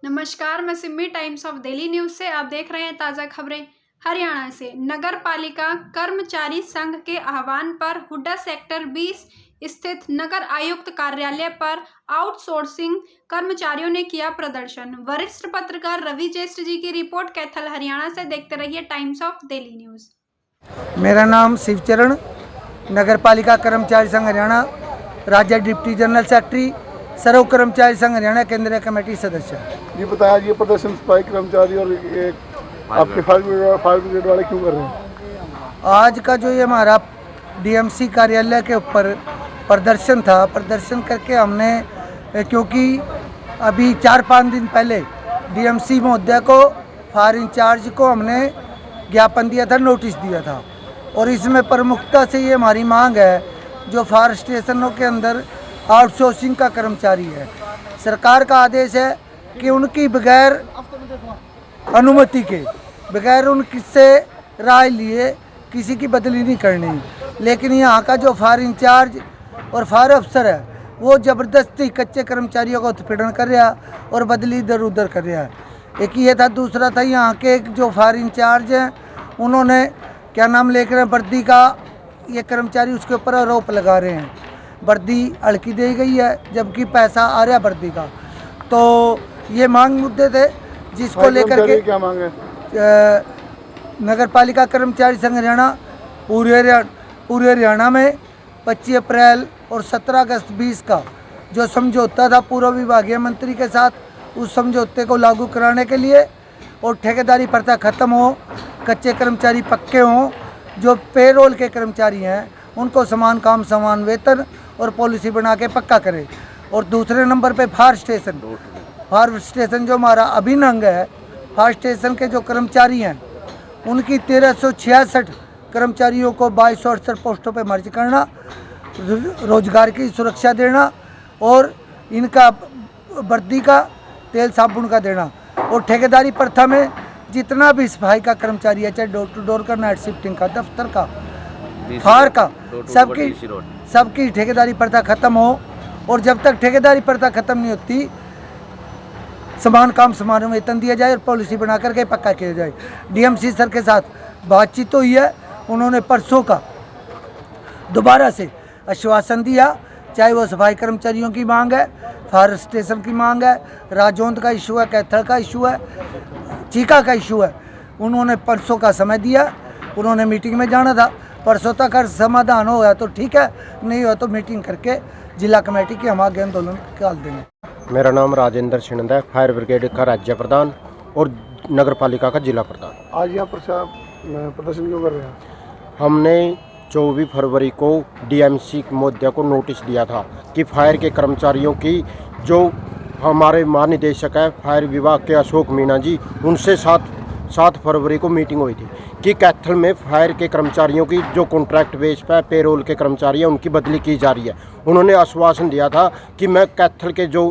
नमस्कार, मैं Simmi times of Delhi news से आप देख रहे हैं ताज़ा खबरें। हरियाणा से नगर पालिका कर्मचारी संघ के आह्वान पर हुड्डा सेक्टर 20 स्थित नगर आयुक्त कार्यालय पर आउटसोर्सिंग कर्मचारियों ने किया प्रदर्शन। वरिष्ठ पत्रकार रवि ज्येष्ठ जी की रिपोर्ट। कैथल हरियाणा से देखते रहिए टाइम्स ऑफ दिल्ली न्यूज। मेरा नाम शिवचरण, नगर पालिका कर्मचारी संघ हरियाणा, राज्य डिप्टी जनरल सेक्रेटरी, सर्व कर्मचारी संघ हरियाणा केंद्रीय कमेटी सदस्य। ये बताया ये प्रदर्शन सफाई कर्मचारी और आपके फायर ब्रिगेड वाले क्यों कर रहे हैं? आज का जो ये हमारा डीएमसी कार्यालय के ऊपर प्रदर्शन था, प्रदर्शन करके हमने, क्योंकि अभी 4-5 दिन पहले डीएमसी महोदय को, फायर इंचार्ज को हमने ज्ञापन दिया था, नोटिस दिया था, और इसमें प्रमुखता से ये हमारी मांग है, जो फायर स्टेशनों के अंदर आउटसोर्सिंग का कर्मचारी है, सरकार का आदेश है कि उनकी बगैर अनुमति के, बगैर उनसे राय लिए किसी की बदली नहीं करनी। लेकिन यहाँ का जो फायर इंचार्ज और फायर अफसर है वो ज़बरदस्ती कच्चे कर्मचारियों का उत्पीड़न कर रहा और बदली इधर उधर कर रहा है। एक ये था। दूसरा था यहाँ के जो फायर इंचार्ज हैं, उन्होंने क्या नाम लेकर वर्दी का ये कर्मचारी उसके ऊपर आरोप लगा रहे हैं, वर्दी हल्की दी गई है जबकि पैसा आ रहा वर्दी का। तो ये मांग मुद्दे थे जिसको लेकर के क्या मांग है? नगर पालिका कर्मचारी संघ हरियाणा पूरे हरियाणा में 25 अप्रैल और 17 अगस्त 20 का जो समझौता था पूर्व विभागीय मंत्री के साथ, उस समझौते को लागू कराने के लिए और ठेकेदारी प्रथा खत्म हो, कच्चे कर्मचारी पक्के हों, जो पेरोल के कर्मचारी हैं उनको समान काम समान वेतन और पॉलिसी बना के पक्का करे। और दूसरे नंबर पे फायर स्टेशन जो हमारा अभिन्न अंग है, फायर स्टेशन के जो कर्मचारी हैं उनकी 1366 कर्मचारियों को 2268 पोस्टों पे मर्ज करना, रोजगार की सुरक्षा देना और इनका वर्दी का तेल साबुन का देना, और ठेकेदारी प्रथा में जितना भी सफाई का कर्मचारी है, चाहे डोर टू डोर का, नाइट शिफ्टिंग का, दफ्तर का, फायर का, सबकी ठेकेदारी प्रथा खत्म हो। और जब तक ठेकेदारी प्रथा खत्म नहीं होती, समान काम समान वेतन दिया जाए और पॉलिसी बना करके पक्का किया जाए। डीएमसी सर के साथ बातचीत हुई है, उन्होंने परसों का दोबारा से आश्वासन दिया, चाहे वो सफाई कर्मचारियों की मांग है, फायर स्टेशन की मांग है, राजौंद का इशू है, कैथल का इशू है, चीका का इशू है। उन्होंने परसों का समय दिया, उन्होंने मीटिंग में जाना था, परसों तक अगर समाधान हो गया तो ठीक है, नहीं हुआ तो मीटिंग करके जिला कमेटी के हम आगे आंदोलन निकाल देंगे। मेरा नाम राजेंद्र सिंह है, फायर ब्रिगेड का राज्य प्रधान और नगर पालिका का जिला प्रधान। आज यहाँ प्रदर्शन क्यों कर रहे हैं? हमने 24 फरवरी को डीएमसी महोदय को नोटिस दिया था कि फायर के कर्मचारियों की, जो हमारे महानिदेशक है फायर विभाग के अशोक मीणा जी, उनसे 7 फरवरी को मीटिंग हुई थी कि कैथल में फायर के कर्मचारियों की जो कॉन्ट्रैक्ट बेस पर पेरोल के कर्मचारी हैं उनकी बदली की जा रही है। उन्होंने आश्वासन दिया था कि मैं कैथल के जो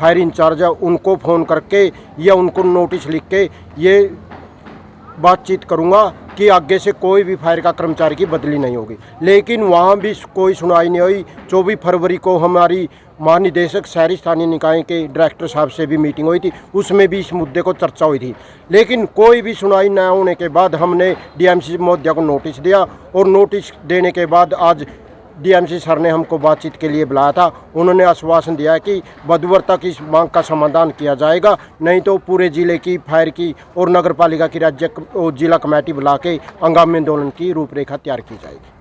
फायर इंचार्ज है उनको फ़ोन करके या उनको नोटिस लिख के ये बातचीत करूंगा कि आगे से कोई भी फायर का कर्मचारी की बदली नहीं होगी, लेकिन वहाँ भी कोई सुनवाई नहीं हुई। 24 फरवरी को हमारी महानिदेशक शहरी स्थानीय निकाय के डायरेक्टर साहब से भी मीटिंग हुई थी, उसमें भी इस मुद्दे को चर्चा हुई थी, लेकिन कोई भी सुनवाई न होने के बाद हमने डीएमसी महोदय को नोटिस दिया, और नोटिस देने के बाद आज डीएमसी सर ने हमको बातचीत के लिए बुलाया था। उन्होंने आश्वासन दिया कि बुधवार तक इस मांग का समाधान किया जाएगा, नहीं तो पूरे ज़िले की फायर की और नगर पालिका की राज्य और जिला कमेटी बुला के हंगामी आंदोलन की रूपरेखा तैयार की जाएगी।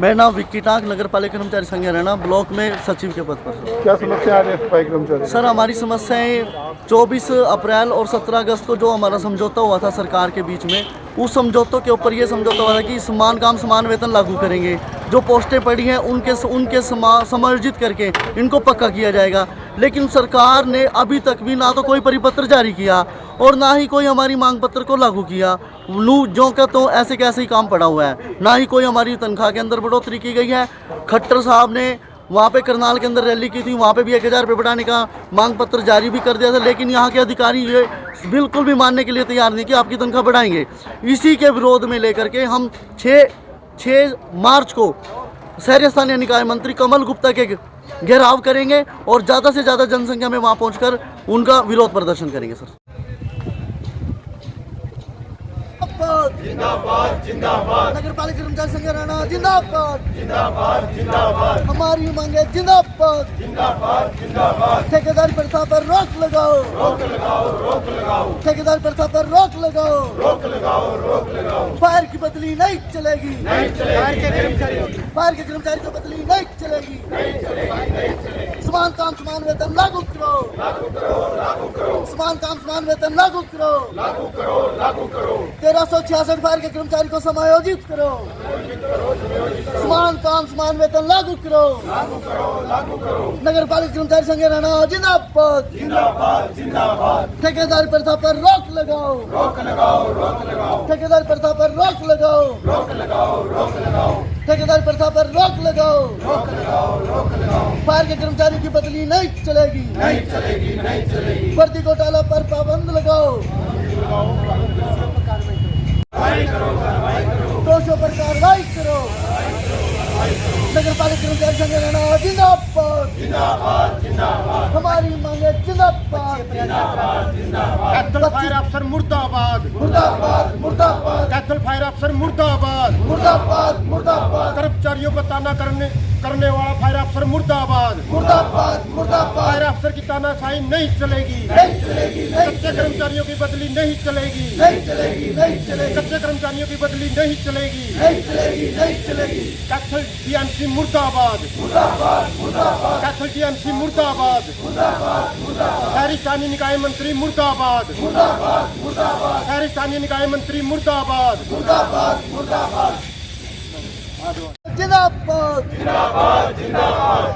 मेरा नाम विक्की टाक, नगर पालिका कर्मचारी संघ हरियाणा ब्लॉक में सचिव के पद पर। क्या समस्या आ रही है सफाई कर्मचारी? सर, हमारी समस्याएं 24 अप्रैल और 17 अगस्त को जो हमारा समझौता हुआ था सरकार के बीच में, उस समझौतों के ऊपर ये समझौता हुआ था कि समान काम समान वेतन लागू करेंगे, जो पोस्टें पड़ी हैं उनके समायोजित करके इनको पक्का किया जाएगा। लेकिन सरकार ने अभी तक भी ना तो कोई परिपत्र जारी किया और ना ही कोई हमारी मांग पत्र को लागू किया। जो का तो ऐसे कैसे ही काम पड़ा हुआ है, ना ही कोई हमारी तनख्वाह के अंदर बढ़ोतरी की गई है। खट्टर साहब ने वहाँ पे करनाल के अंदर रैली की थी, वहाँ पे भी 1000 रुपये बढ़ाने का मांग पत्र जारी भी कर दिया था, लेकिन यहाँ के अधिकारी ये बिल्कुल भी मानने के लिए तैयार नहीं कि आपकी तनख्वाह बढ़ाएंगे। इसी के विरोध में लेकर के हम 6 मार्च को शहरी स्थानीय निकाय मंत्री कमल गुप्ता के घेराव करेंगे और ज़्यादा से ज़्यादा जनसंख्या में वहाँ पहुँचकर उनका विरोध प्रदर्शन करेंगे सर। जिंदाबाद जिंदाबाद नगर पालिका कर्मचारी संघ हरियाणा जिंदाबाद जिंदाबाद जिंदाबाद हमारी मांगे जिंदाबाद जिंदाबाद जिंदाबाद ठेकेदार प्रथा पर रोक लगाओ रोक लगाओ रोक लगाओ ठेकेदार प्रथा पर रोक लगाओ रोक लगाओ रोक लगाओ फायर की बदली नहीं चलेगी नहीं चलेगी फायर के कर्मचारी की बदली नहीं चलेगी नहीं चलेगी समान काम समान वेतन लागू करो लागू करो समान काम समान वेतन लागू करो लागू करो लागू करो 1366 फायर के कर्मचारी को समायोजित करो समान काम समान वेतन लागू करो लागू करो नगर पालिका कर्मचारी संघ हरियाणा जिंदाबाद जिंदाबाद जिंदाबाद ठेकेदार प्रथा पर रोक लगाओ रोक लगाओ ठेकेदार प्रथा पर रोक लगाओ रोक लगाओ ठेकेदार प्रथा पर रोक लगाओ रोक लगाओ फायर के कर्मचारी की बदली नहीं चलेगी नहीं चलेगी भर्ती घोटाला पर पाबंद लगाओ दोषों पर कार्रवाई करो नगर पालिका कर्मचारी संघ हरियाणा जिंदाबाद जिंदाबाद जिंदाबाद हमारी मांगे जिंदाबाद कैथल फायर अफसर मुर्दाबाद मुर्दाबाद मुर्दाबाद कैथल फायर अफसर मुर्दाबाद मुर्दाबाद मुर्दाबाद कर्मचारियों को ताना करने वाला फायर अफसर मुर्दाबाद मुर्दाबाद मुर्दाबाद फायर अफसर की तानाशाही नहीं चलेगी नहीं चलेगी कच्चे कर्मचारियों की बदली नहीं चलेगी नहीं चलेगी नहीं चलेगी कच्चे कर्मचारियों की बदली नहीं चलेगी नहीं चलेगी नहीं चलेगी कैथल डीएमसी मुर्दाबाद कैथल डीएमसी मुर्दाबाद शहरी स्थानीय निकाय मंत्री मुर्दाबाद शहरी स्थानीय निकाय मंत्री मुर्दाबाद जिंदाबाद जिंदाबाद जिंदाबाद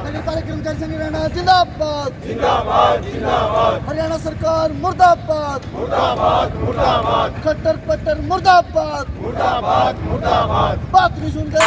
नगर पालिका कर्मचारी संघ हरियाणा जिंदाबाद जिंदाबाद जिंदाबाद हरियाणा सरकार मुर्दाबाद मुर्दाबाद मुर्दाबाद खट्टर पट्टर मुर्दाबाद मुर्दाबाद मुर्दाबाद बात नहीं सुनकर